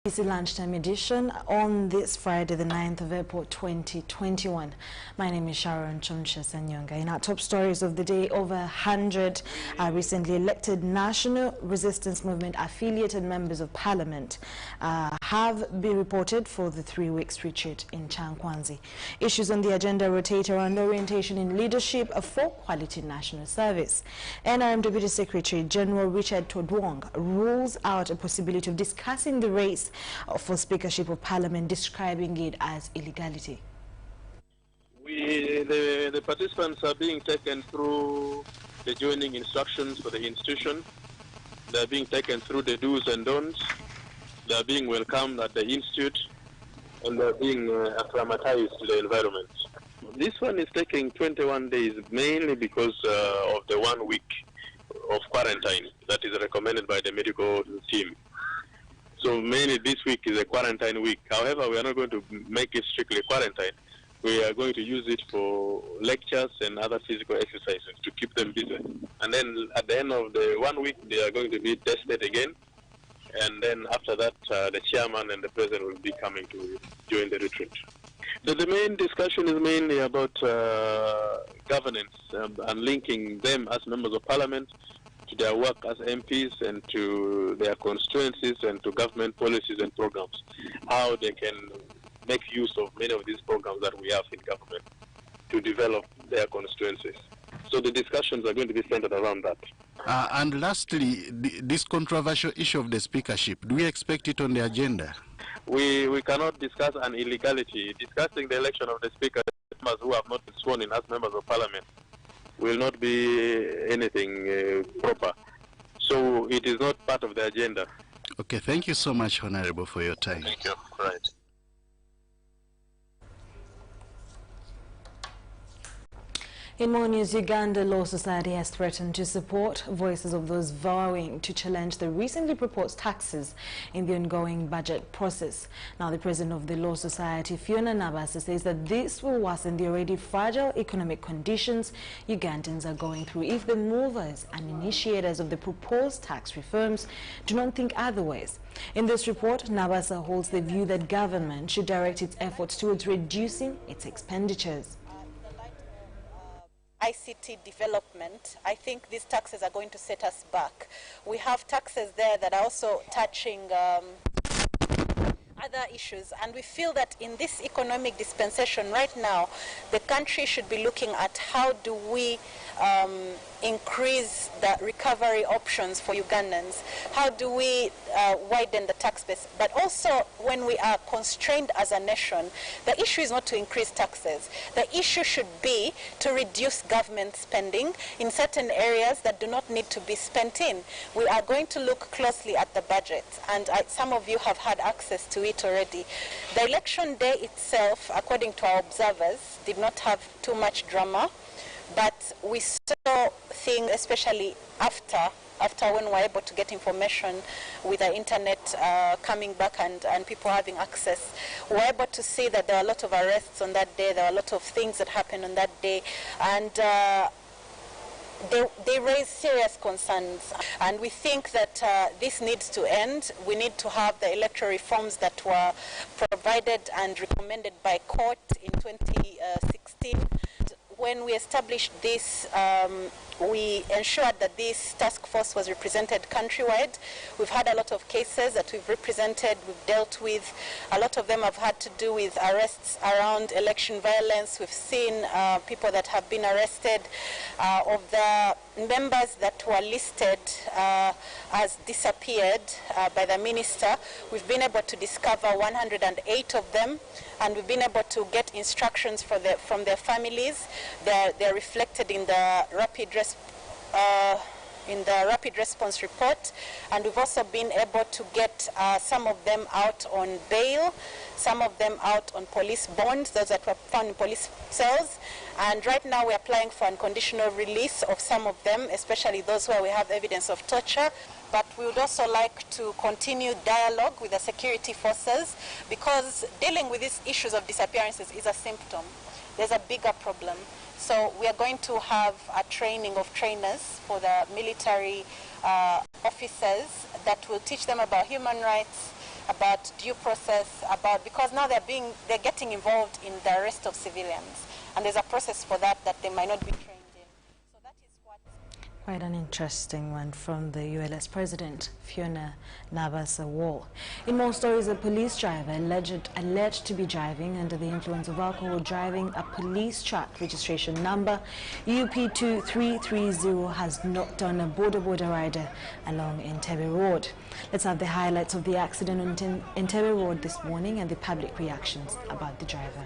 UBC Lunchtime Edition on this Friday, the 9th of April 2021. My name is Sharon In our top stories of the day, over 100 recently elected National Resistance Movement affiliated members of Parliament have been reported for the 3 weeks retreat in Chankwanzi. Issues on the agenda rotate around orientation in leadership for quality national service. NRM Deputy Secretary General Richard Todwong rules out a possibility of discussing the race for Speakership of Parliament, describing it as illegality. The participants are being taken through the joining instructions for the institution. They are being taken through the do's and don'ts. They are being welcomed at the institute, and they are being acclimatized to the environment. This one is taking 21 days, mainly because of the 1 week of quarantine that is recommended by the medical team. So mainly this week is a quarantine week. However, we are not going to make it strictly quarantine. We are going to use it for lectures and other physical exercises to keep them busy. And then at the end of the 1 week, they are going to be tested again. And then after that, the chairman and the president will be coming to join the retreat. So the main discussion is mainly about governance and linking them as members of parliament to their work as MPs and to their constituencies and to government policies and programs, how they can make use of many of these programs that we have in government to develop their constituencies. So the discussions are going to be centered around that. And lastly, this controversial issue of the speakership, do we expect it on the agenda? We cannot discuss an illegality. Discussing the election of the speaker, members who have not been sworn in as members of parliament, will not be anything proper. So it is not part of the agenda. Okay, thank you so much, Honorable, for your time. Thank you. Right. In more news, Uganda Law Society has threatened to support voices of those vowing to challenge the recently proposed taxes in the ongoing budget process. Now, the president of the Law Society, Fiona Nabasa, says that this will worsen the already fragile economic conditions Ugandans are going through if the movers and initiators of the proposed tax reforms do not think otherwise. In this report, Nabasa holds the view that government should direct its efforts towards reducing its expenditures. ICT development, I think these taxes are going to set us back. We have taxes there that are also touching other issues, and we feel that in this economic dispensation right now, the country should be looking at how do we increase the recovery options for Ugandans, how do we widen the tax base, but also when we are constrained as a nation, the issue is not to increase taxes. The issue should be to reduce government spending in certain areas that do not need to be spent in. We are going to look closely at the budget, and some of you have had access to it already. The election day itself, according to our observers, did not have too much drama, but we saw things, especially after when we were able to get information with the internet coming back and people having access, we were able to see that there were a lot of arrests on that day, there were a lot of things that happened on that day, and they raise serious concerns, and we think that this needs to end. We need to have the electoral reforms that were provided and recommended by court in 2016. When we established this, we ensured that this task force was represented countrywide. We've had a lot of cases that we've represented, we've dealt with. A lot of them have had to do with arrests around election violence. We've seen people that have been arrested. Of the members that were listed as disappeared by the minister, we've been able to discover 108 of them, and we've been able to get instructions from their families. They're reflected in the rapid response report, and we've also been able to get some of them out on bail, some of them out on police bonds, those that were found in police cells, and right now we're applying for unconditional release of some of them, especially those where we have evidence of torture. But we would also like to continue dialogue with the security forces, because dealing with these issues of disappearances is a symptom. There's a bigger problem. So we are going to have a training of trainers for the military officers that will teach them about human rights, about due process, because now they're getting involved in the arrest of civilians, and there's a process for that they might not be trained in. So that is what. Quite an interesting one from the ULS President, Fiona Nabasa-Wall. In more stories, a police driver alleged to be driving under the influence of alcohol, driving a police truck registration number UP2330, has knocked on a border rider along Entebbe Road. Let's have the highlights of the accident on Entebbe Road this morning and the public reactions about the driver.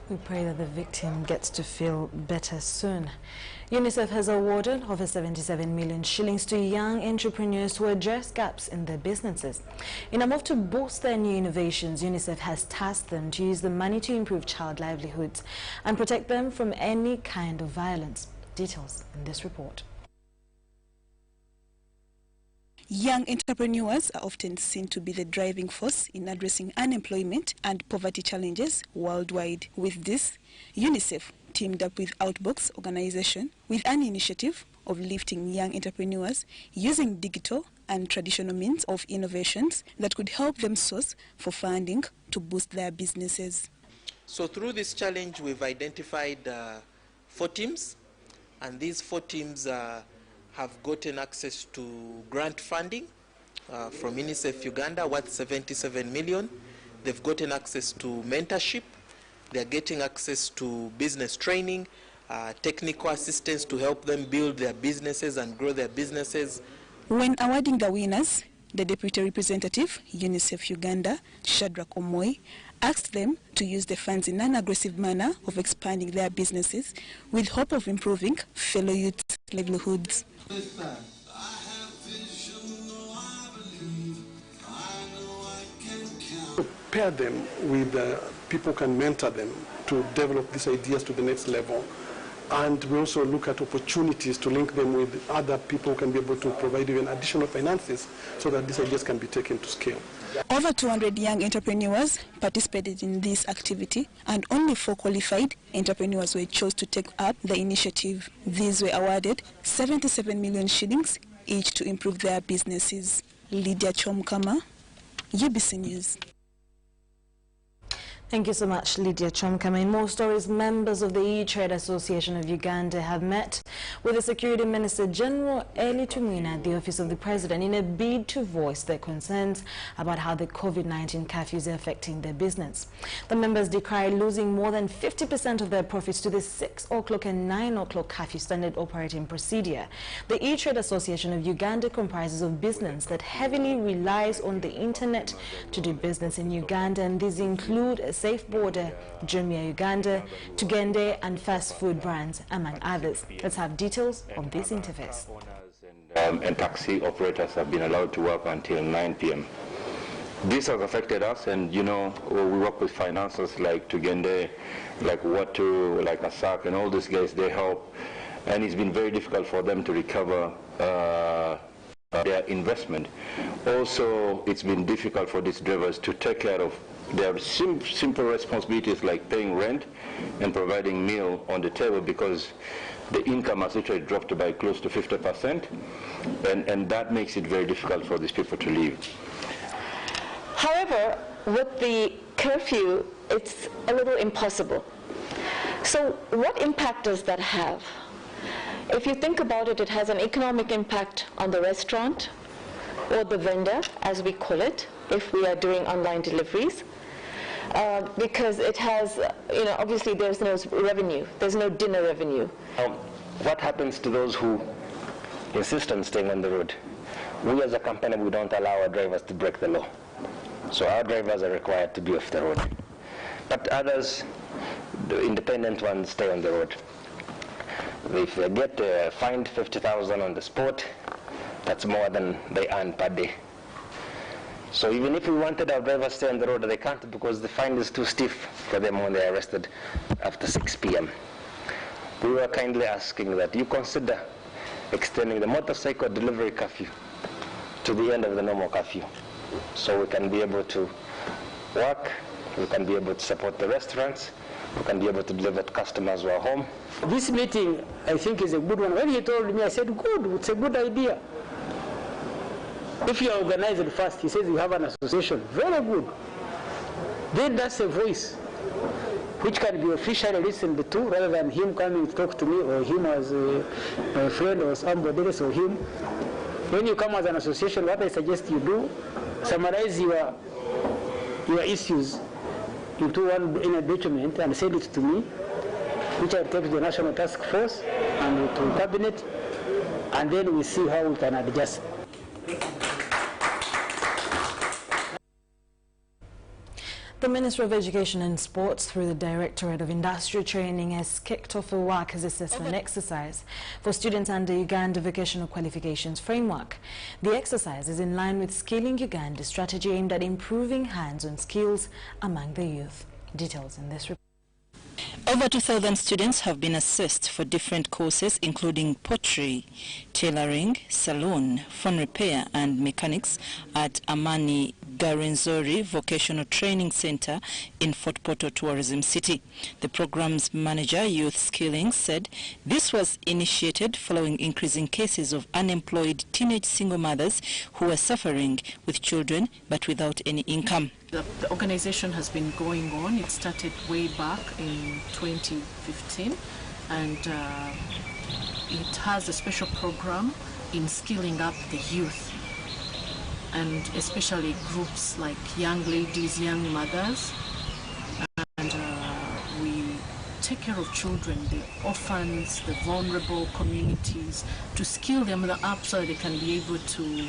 We pray that the victim gets to feel better soon. UNICEF has awarded over 77 million shillings to young entrepreneurs to address gaps in their businesses. In a move to boost their new innovations, UNICEF has tasked them to use the money to improve child livelihoods and protect them from any kind of violence. Details in this report. Young entrepreneurs are often seen to be the driving force in addressing unemployment and poverty challenges worldwide. With this, UNICEF teamed up with Outbox organization with an initiative of lifting young entrepreneurs using digital and traditional means of innovations that could help them source for funding to boost their businesses. So through this challenge, we've identified 4 teams, and these 4 teams have gotten access to grant funding from UNICEF Uganda worth 77 million. They've gotten access to mentorship. They're getting access to business training, technical assistance to help them build their businesses and grow their businesses. When awarding the winners, the Deputy Representative, UNICEF Uganda, Shadrack Omoy, asked them to use the funds in an aggressive manner of expanding their businesses with hope of improving fellow youth's livelihoods. Pair them with people who can mentor them to develop these ideas to the next level. And we also look at opportunities to link them with other people who can be able to provide even additional finances so that these ideas can be taken to scale. Over 200 young entrepreneurs participated in this activity, and only 4 qualified entrepreneurs were chosen to take up the initiative. These were awarded 77 million shillings each to improve their businesses. Lydia Chomkama, UBC News. Thank you so much, Lydia Chomkama. In more stories, members of the E-Trade Association of Uganda have met with the Security Minister General Eli Tumwina at the Office of the President in a bid to voice their concerns about how the COVID-19 curfews are affecting their business. The members decry losing more than 50% of their profits to the 6 o'clock and 9 o'clock curfew standard operating procedure. The E-Trade Association of Uganda comprises of business that heavily relies on the internet to do business in Uganda, and these include Safe Border, Jumia Uganda, Tugende and fast food brands, among others. Let's have details on this interface. And taxi operators have been allowed to work until 9 p.m. This has affected us, and you know, we work with financiers like Tugende, like Watu, like Asak, and all these guys, they help, and it's been very difficult for them to recover their investment. Also, it's been difficult for these drivers to take care of their simple responsibilities like paying rent and providing meal on the table, because the income has literally dropped by close to 50%, and that makes it very difficult for these people to live. However, with the curfew, it's a little impossible. So what impact does that have? If you think about it, it has an economic impact on the restaurant or the vendor, as we call it, if we are doing online deliveries. Because it has, obviously there's no revenue. There's no dinner revenue. What happens to those who insist on staying on the road? We as a company, we don't allow our drivers to break the law. So our drivers are required to be off the road. But others, the independent ones, stay on the road. If they get fined 50,000 on the spot, that's more than they earn per day. So even if we wanted our drivers to stay on the road, they can't because the fine is too stiff for them when they're arrested after 6 p.m. We were kindly asking that you consider extending the motorcycle delivery curfew to the end of the normal curfew, so we can be able to work, we can be able to support the restaurants, we can be able to deliver to customers who are home. This meeting, I think, is a good one. When he told me, I said, good, it's a good idea. If you organize it first, he says you have an association, very good. Then that's a voice which can be officially listened to rather than him coming to talk to me or him as my friend or somebody else or him. When you come as an association, what I suggest you do, summarize your issues into in a document and send it to me, which I take to the National Task Force and to Cabinet, and then we see how we can adjust. The Ministry of Education and Sports, through the Directorate of Industrial Training, has kicked off a workers' assessment exercise for students under Uganda Vocational Qualifications Framework. The exercise is in line with Skilling Uganda, strategy aimed at improving hands-on skills among the youth. Details in this report. Over 2,000 students have been assessed for different courses including pottery, tailoring, salon, phone repair and mechanics at Amani Garenzori Vocational Training Center in Fort Portal Tourism City. The program's manager, Youth Skilling, said this was initiated following increasing cases of unemployed teenage single mothers who are suffering with children but without any income. The organization has been going on. It started way back in 2015, and it has a special program in skilling up the youth, and especially groups like young ladies, young mothers, and we take care of children, the orphans, the vulnerable communities, to skill them up so they can be able to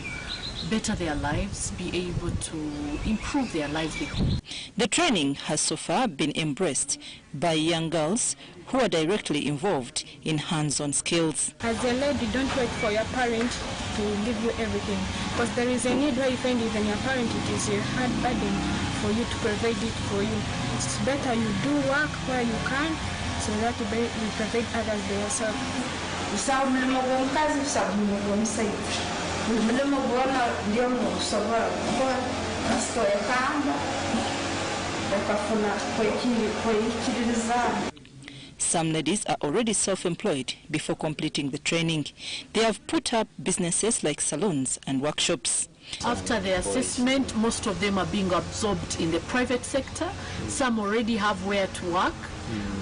better their lives, be able to improve their livelihood. The training has so far been embraced by young girls who are directly involved in hands-on skills. As a lady, don't wait for your parent to give you everything, because there is a need where you find even your parent, it is a hard burden for you to provide it for you. It's better you do work where you can, so that you provide others by yourself. Some ladies are already self-employed before completing the training. They have put up businesses like salons and workshops. After the assessment, most of them are being absorbed in the private sector. Some already have where to work,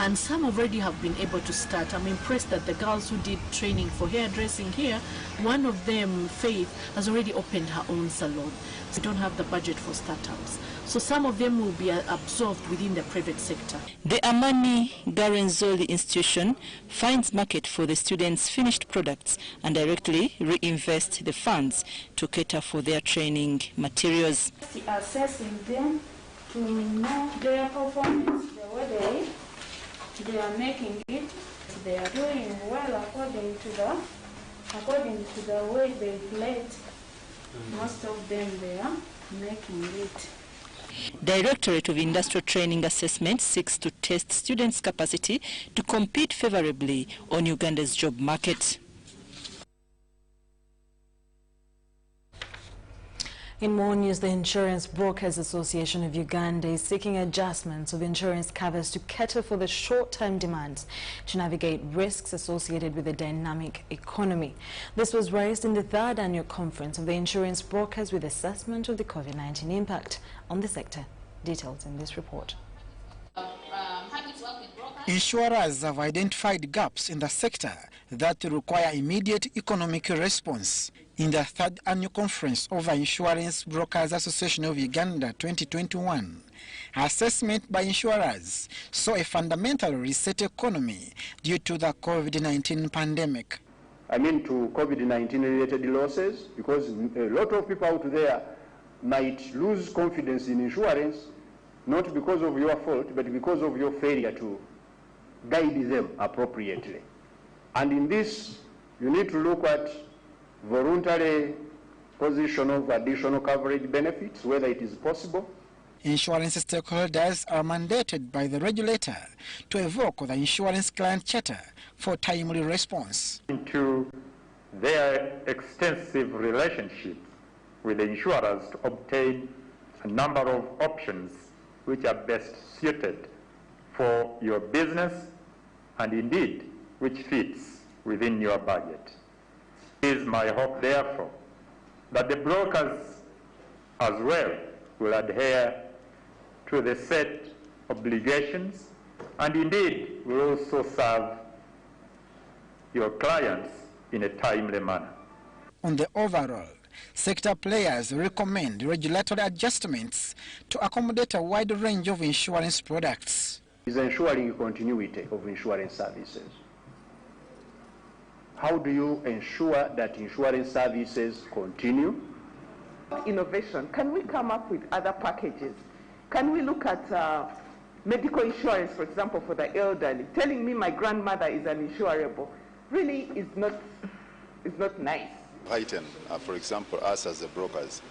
and some already have been able to start. I'm impressed that the girls who did training for hairdressing here, one of them, Faith, has already opened her own salon. So we don't have the budget for startups. So some of them will be absorbed within the private sector. The Amani Garenzoli institution finds market for the students' finished products and directly reinvest the funds to cater for their training materials. Assessing them to know their performance, the way they are making it, they are doing well according to the way they played. Most of them, they are making it. Directorate of Industrial Training Assessment seeks to test students' capacity to compete favorably on Uganda's job market. In more news, the Insurance Brokers Association of Uganda is seeking adjustments of insurance covers to cater for the short-term demands to navigate risks associated with a dynamic economy. This was raised in the third annual conference of the insurance brokers with assessment of the COVID-19 impact on the sector. Details in this report. Happy to work with brokers. Insurers have identified gaps in the sector that require immediate economic response. In the third annual conference of the Insurance Brokers Association of Uganda 2021, assessment by insurers saw a fundamental reset economy due to the COVID-19 pandemic. I mean to COVID-19 related losses, because a lot of people out there might lose confidence in insurance, not because of your fault, but because of your failure to guide them appropriately. And in this, you need to look at voluntary position of additional coverage benefits, whether it is possible. Insurance stakeholders are mandated by the regulator to evoke the insurance client charter for timely response. Into their extensive relationship with the insurers to obtain a number of options which are best suited for your business and indeed which fits within your budget. It is my hope, therefore, that the brokers as well will adhere to the set obligations and indeed will also serve your clients in a timely manner. On the overall, sector players recommend regulatory adjustments to accommodate a wide range of insurance products. Is ensuring continuity of insurance services. How do you ensure that insurance services continue? Innovation. Can we come up with other packages? Can we look at medical insurance, for example, for the elderly? Telling me my grandmother is uninsurable really is not nice. Heighten, for example, us as the brokers,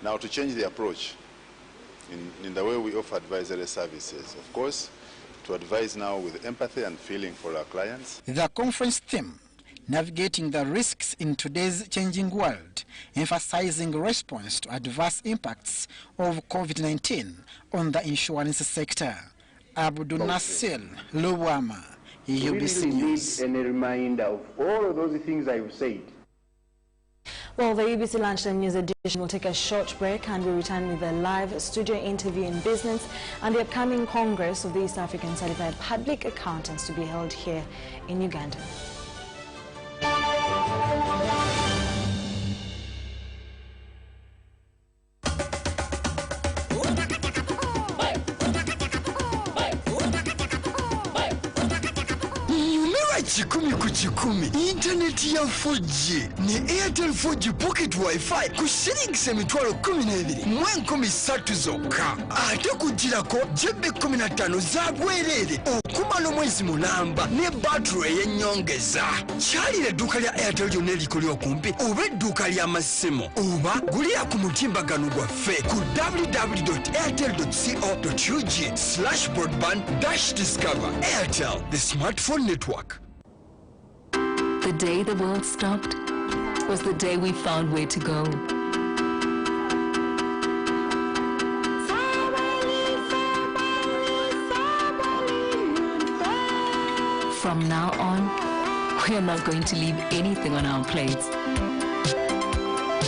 now to change the approach in the way we offer advisory services. Of course, to advise now with empathy and feeling for our clients. The conference theme, navigating the risks in today's changing world, emphasizing response to adverse impacts of COVID-19 on the insurance sector. Abdul Nasir Luwama, UBC News. We really need a reminder of all of those things I've said. Well, the UBC Lunchtime News edition will take a short break and we return with a live studio interview in business and the upcoming Congress of the East African Certified Public Accountants to be held here in Uganda. Chikumi ku chikumi internet ya 4G ni Airtel 4G Pocket Wi-Fi ku shillings emitwalo 12 mu 13 zokka ate kugirako GB 15 za bwerere okumala omwezi mulamba ne battery ey'ennyongeza. Kyalira edduuka lya Airtel lyonna erikuli okumpi oba edduuka ly'amasimu oba gulira ku mutimbagano gwaffe ku www.airtel.co.ug/broadband-discover. Airtel, the smartphone network. The day the world stopped was the day we found where to go. From now on, we are not going to leave anything on our plates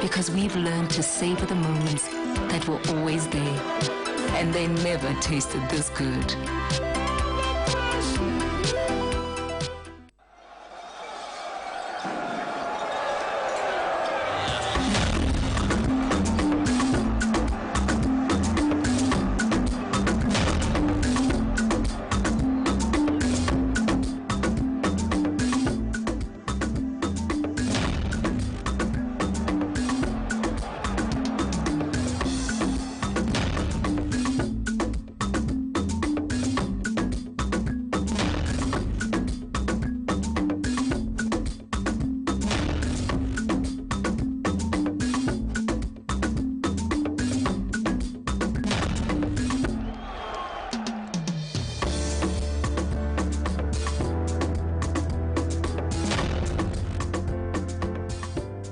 because we've learned to savor the moments that were always there and they never tasted this good.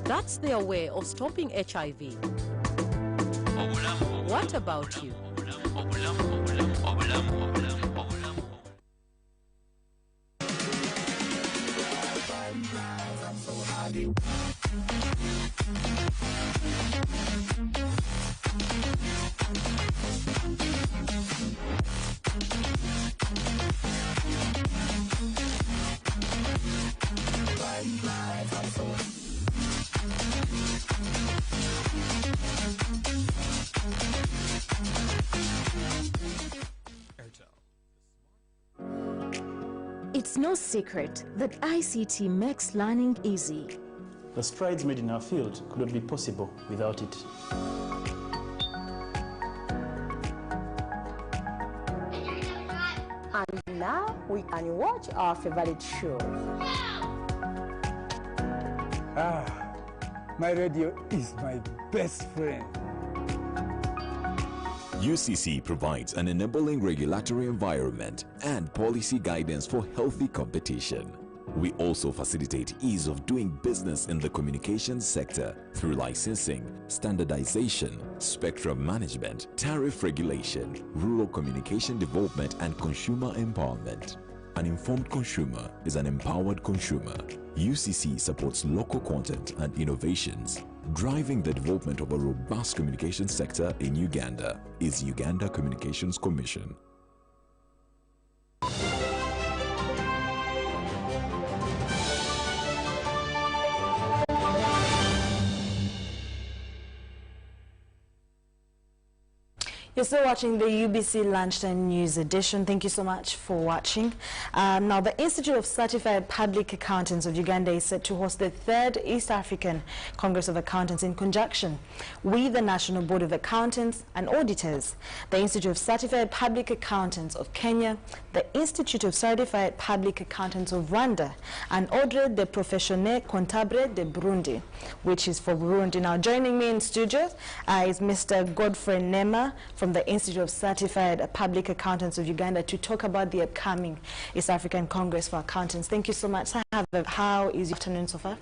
That's their way of stopping HIV. What about you? It's no secret that ICT makes learning easy. The strides made in our field could not be possible without it. And now we can watch our favorite show. My radio is my best friend. UCC provides an enabling regulatory environment and policy guidance for healthy competition. We also facilitate ease of doing business in the communications sector through licensing, standardization, spectrum management, tariff regulation, rural communication development, and consumer empowerment. An informed consumer is an empowered consumer. UCC supports local content and innovations. Driving the development of a robust communication sector in Uganda is Uganda Communications Commission. You're still watching the UBC Lunchtime News Edition. Thank you so much for watching. Now, the Institute of Certified Public Accountants of Uganda is set to host the 3rd East African Congress of Accountants in conjunction with the National Board of Accountants and Auditors, the Institute of Certified Public Accountants of Kenya, the Institute of Certified Public Accountants of Rwanda, and Ordre de Professionnels Comptables de Burundi, which is for Burundi. Now, joining me in studio is Mr. Godfrey Nema from the Institute of Certified Public Accountants of Uganda to talk about the upcoming East African Congress for Accountants. Thank you so much. How is your afternoon so far?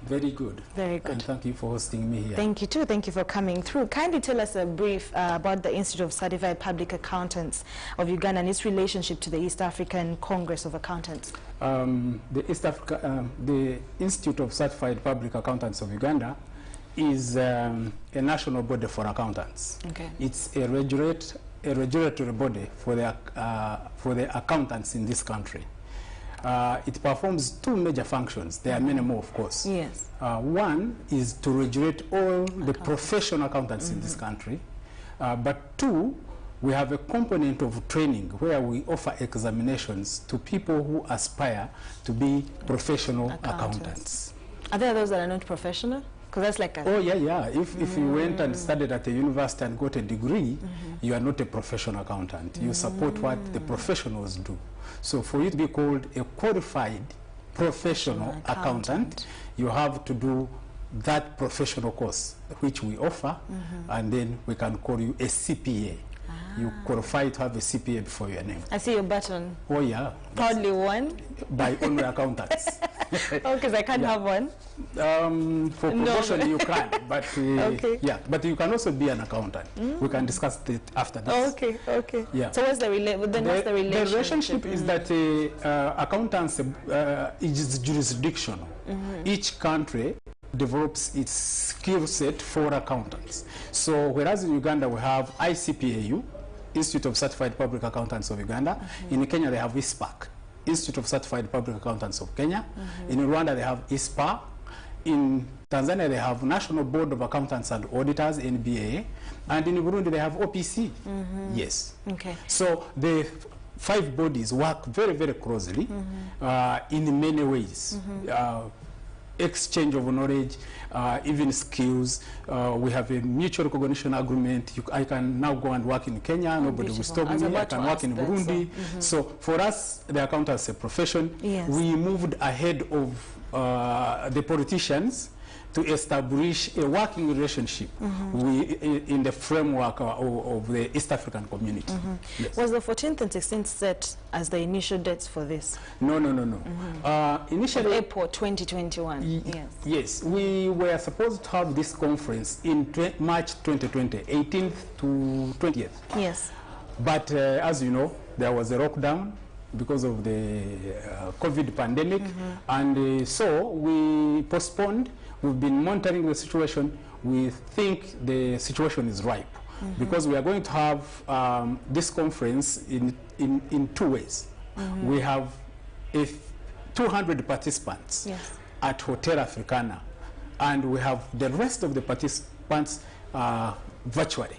Very good. Very good. And thank you for hosting me here. Thank you too. Thank you for coming through. Kindly tell us a brief about the Institute of Certified Public Accountants of Uganda and its relationship to the East African Congress of Accountants. The Institute of Certified Public Accountants of Uganda is a national body for accountants. Okay. It's a regulatory body for the accountants in this country. It performs 2 major functions. There are many more, of course. Yes. One is to regulate all the professional accountants in this country. But 2, we have a component of training where we offer examinations to people who aspire to be professional accountants. Are there those that are not professional? Because that's like a... Oh, yeah. If you went and studied at a university and got a degree, you are not a professional accountant. You support what the professionals do. So for you to be called a qualified professional accountant, you have to do that professional course, which we offer, and then we can call you a CPA. You qualify to have a CPA before your name. I see your button. Oh, yeah. Proudly won. By only accountants. Oh, because I can't have one? For promotion, you can. But, yeah, but you can also be an accountant. We can discuss it after this. Oh, okay. Yeah. So what's the relationship? The relationship is that accountants is jurisdictional. Each country develops its skill set for accountants. So whereas in Uganda we have ICPAU, Institute of Certified Public Accountants of Uganda. In Kenya they have ISPAC, Institute of Certified Public Accountants of Kenya. In Rwanda they have ISPA. In Tanzania they have National Board of Accountants and Auditors, NBA. And in Burundi they have OPC. Yes. Okay. So the 5 bodies work very, very closely in many ways. Exchange of knowledge, even skills. We have a mutual recognition agreement. I can now go and work in Kenya. Nobody will stop me. I can work in Burundi. So for us, the accountants a profession. Yes. We moved ahead of the politicians to establish a working relationship in the framework of the East African community. Yes. Was the 14th and 16th set as the initial dates for this? No. Initially, April 2021. Yes, we were supposed to have this conference in March 2020, 18th to 20th. Yes. But as you know, there was a lockdown because of the COVID pandemic, and so we postponed. We've been monitoring the situation. We think the situation is ripe because we are going to have this conference in 2 ways. We have 200 participants at Hotel Africana, and we have the rest of the participants virtually.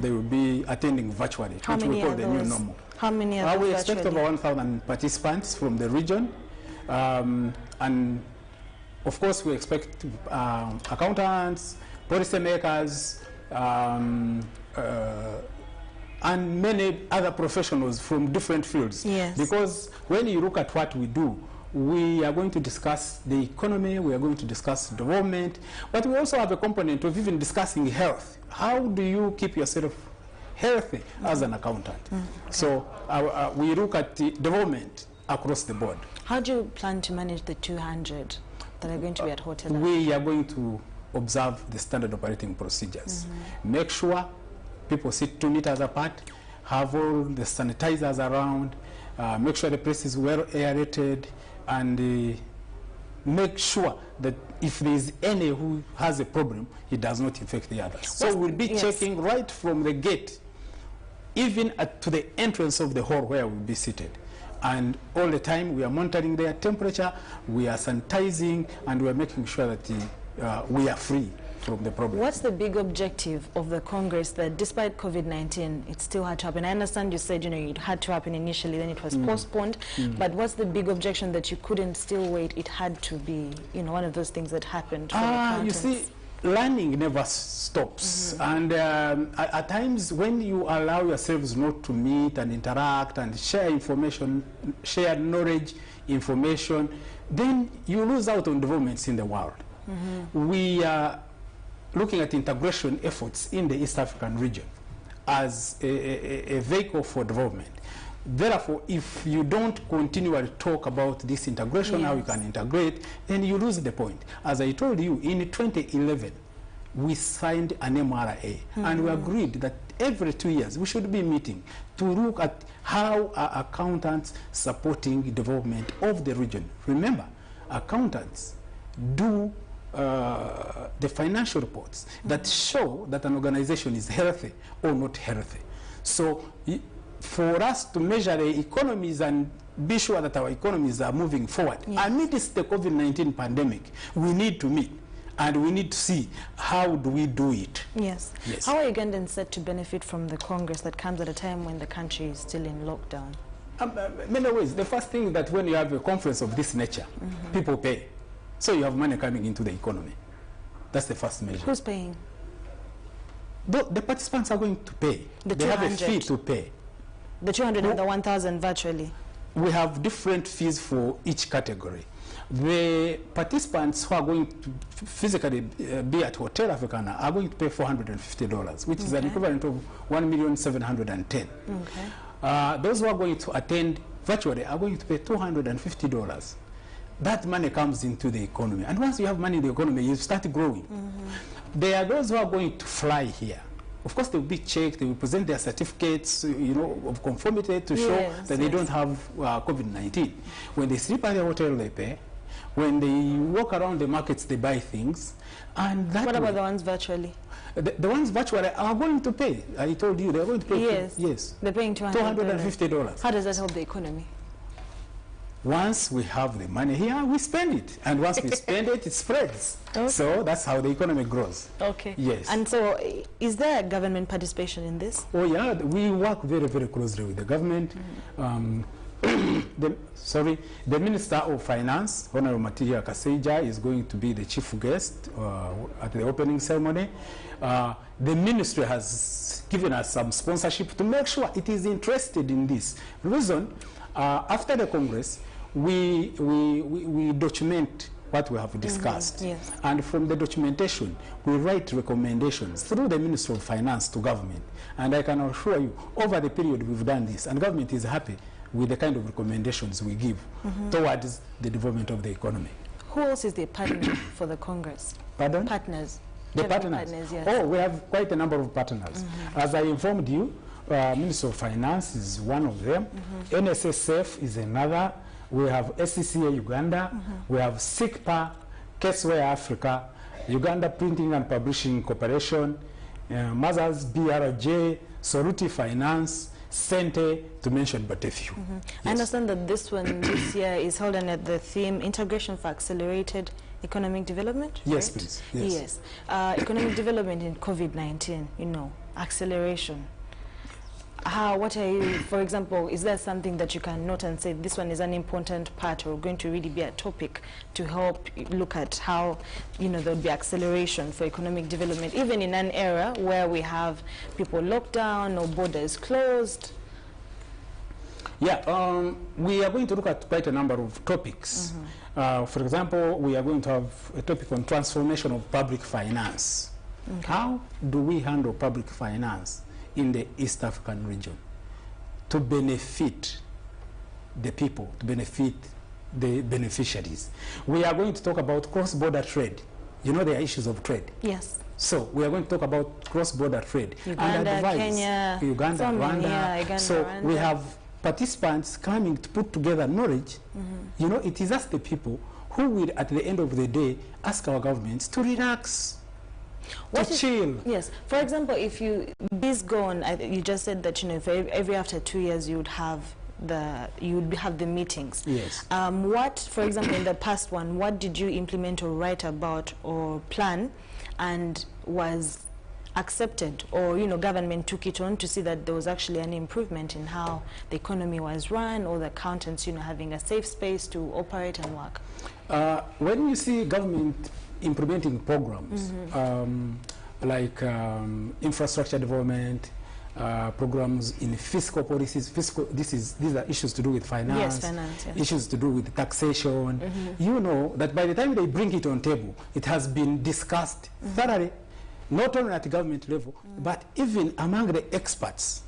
They will be attending virtually, which we call the new normal. How many are we expect virtually? over 1,000 participants from the region. And of course, we expect accountants, policymakers, and many other professionals from different fields. Yes. Because when you look at what we do, we are going to discuss the economy, we are going to discuss development, but we also have a component of even discussing health. How do you keep yourself healthy as an accountant? Okay. So we look at the development across the board. How do you plan to manage the 200 that are going to be at hotel? We are going to observe the standard operating procedures. Make sure people sit 2 meters apart, have all the sanitizers around, make sure the place is well aerated, and make sure that if there is any who has a problem, it does not infect the others. So we'll be checking right from the gate, even to the entrance of the hall where we'll be seated. And all the time we are monitoring their temperature, we are sanitizing, and we are making sure that we are free from the problem. What's the big objective of the Congress that despite COVID-19, it still had to happen? I understand you said, it had to happen initially, then it was postponed, but what's the big objection that you couldn't still wait? It had to be, one of those things that happened for accountants. You see, learning never stops. And at times when you allow yourselves not to meet and interact and share information, share knowledge, information, then you lose out on developments in the world. We are looking at integration efforts in the East African region as a vehicle for development. Therefore, if you don't continually talk about this integration, how you can integrate, then you lose the point. As I told you, in 2011, we signed an MRA, and we agreed that every 2 years we should be meeting to look at how are accountants supporting development of the region. Remember, accountants do the financial reports that show that an organization is healthy or not healthy. So for us to measure the economies and be sure that our economies are moving forward, amidst the COVID-19 pandemic, we need to meet and we need to see how do we do it. Yes. How are Ugandans set to benefit from the Congress that comes at a time when the country is still in lockdown? Many ways. The first thing is that when you have a conference of this nature, people pay. So you have money coming into the economy. That's the first measure. Who's paying? The participants are going to pay. They have a fee to pay. The 200 and the 1,000 virtually? We have different fees for each category. The participants who are going to physically be at Hotel Africana are going to pay $450, which is an equivalent of $1,710,000. Those who are going to attend virtually are going to pay $250. That money comes into the economy. And once you have money in the economy, you start growing. There are those who are going to fly here. Of course, they will be checked. They will present their certificates, of conformity to show that they don't have COVID-19. When they sleep at the hotel, they pay. When they walk around the markets, they buy things. And that what about the ones virtually? The ones virtually are going to pay. I told you, they're going to pay. Yes. They're paying $250. How does that help the economy? Once we have the money here, we spend it. And once we spend it, it spreads. So that's how the economy grows. Yes. And so is there government participation in this? Oh, yeah. We work very, very closely with the government. The Minister of Finance, Honorable Matija Kaseja, is going to be the chief guest at the opening ceremony. The ministry has given us some sponsorship to make sure it is interested in this. Reason, after the Congress, we document what we have discussed. And from the documentation, we write recommendations through the Ministry of Finance to government. And I can assure you, over the period we've done this, and government is happy with the kind of recommendations we give towards the development of the economy. Who else is the partner for the Congress? Pardon? Partners. The partners? Oh, we have quite a number of partners. As I informed you, Minister of Finance is one of them. NSSF is another. We have SCCA Uganda. We have SICPA, Caseware Africa, Uganda Printing and Publishing Corporation, Mothers BRJ, Soruti Finance, Sente, to mention but a few. I understand that this one this year is held under the theme Integration for Accelerated Economic Development. Yes, please. Economic development in COVID-19, acceleration. what are you, for example, is there something that you can note and say this one is an important part or going to really be a topic to help look at how, you know, there would be acceleration for economic development, even in an era where we have people locked down or borders closed? Yeah, we are going to look at quite a number of topics. For example, we are going to have a topic on transformation of public finance. Okay. How do we handle public finance in the East African region to benefit the people, to benefit the beneficiaries? We are going to talk about cross-border trade. You know, there are issues of trade. Yes. So we are going to talk about cross-border trade. Uganda, and advise Kenya, Uganda, Rwanda. Yeah, Uganda, so Rwanda. we have participants coming to put together knowledge. You know, it is us, the people, who will, at the end of the day, ask our governments to relax. To chill. Yes. For example, if this go on, you just said that, you know, if every after 2 years you would have the meetings. Yes. What, for example, in the past one, what did you implement or write about or plan, and was accepted, or, you know, government took it on to see that there was actually an improvement in how the economy was run, or the accountants, you know, having a safe space to operate and work? When you see government implementing programs like infrastructure development, programs in fiscal policies, these are issues to do with finance, yes, finance, yes. Issues to do with taxation. You know that by the time they bring it on table, it has been discussed thoroughly, not only at the government level, but even among the experts.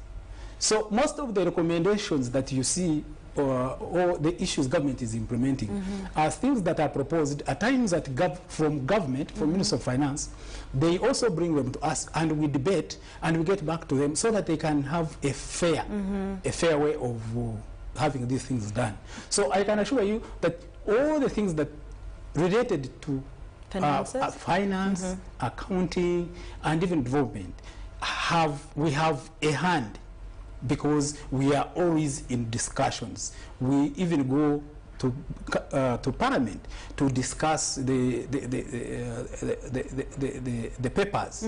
So most of the recommendations that you see or the issues government is implementing are things that are proposed at times from government, from Minister of Finance. They also bring them to us, and we debate, and we get back to them so that they can have a fair way of having these things done. So I can assure you that all the things that related to finance, accounting, and even development, we have a hand, because we are always in discussions. We even go to Parliament to discuss the papers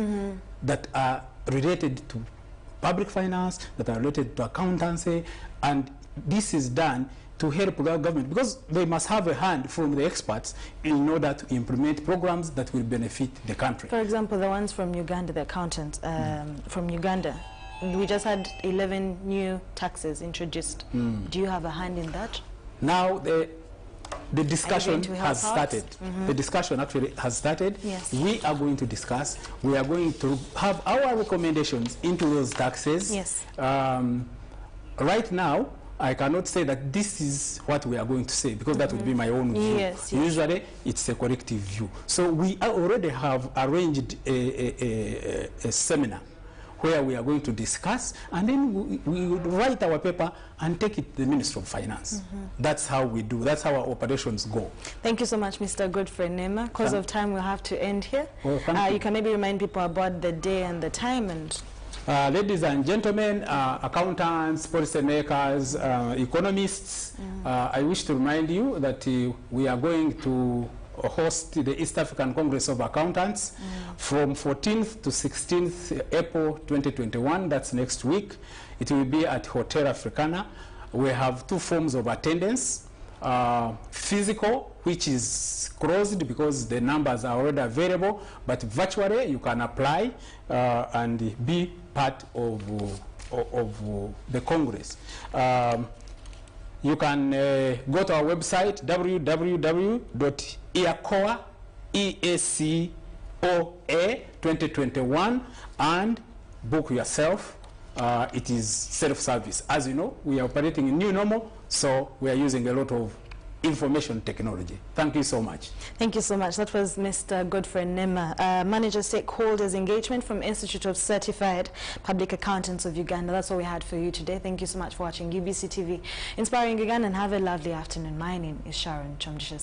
that are related to public finance, that are related to accountancy, and this is done to help the government, because they must have a hand from the experts in order to implement programs that will benefit the country. For example, the ones from Uganda, the accountants from Uganda, we just had 11 new taxes introduced. Do you have a hand in that? Now the discussion has started. The discussion actually has started. Yes. We are going to discuss. We are going to have our recommendations into those taxes. Yes. Right now, I cannot say that this is what we are going to say, because that would be my own view. Yes, yes. Usually, it's a collective view. So we already have arranged a seminar where we are going to discuss, and then we would write our paper and take it to the Minister of Finance. That's how we do. That's how our operations go. Thank you so much, Mr. Godfrey Nema. Because of time, we'll have to end here. Well, you can maybe remind people about the day and the time. And ladies and gentlemen, accountants, policymakers, economists, I wish to remind you that we are going to host the East African Congress of Accountants from 14th to 16th April 2021. That's next week. It will be at Hotel Africana. We have two forms of attendance. Physical, which is closed because the numbers are already available, but virtually you can apply and be part of the Congress. You can go to our website, www.eacoa2021, and book yourself. It is self-service. As you know, we are operating in new normal, so we are using a lot of information technology. Thank you so much. Thank you so much. That was Mr. Godfrey Nema, Manager Stakeholders Engagement from Institute of Certified Public Accountants of Uganda. That's all we had for you today. Thank you so much for watching UBC TV, Inspiring Uganda, and have a lovely afternoon. My name is Sharon Kyomugisha.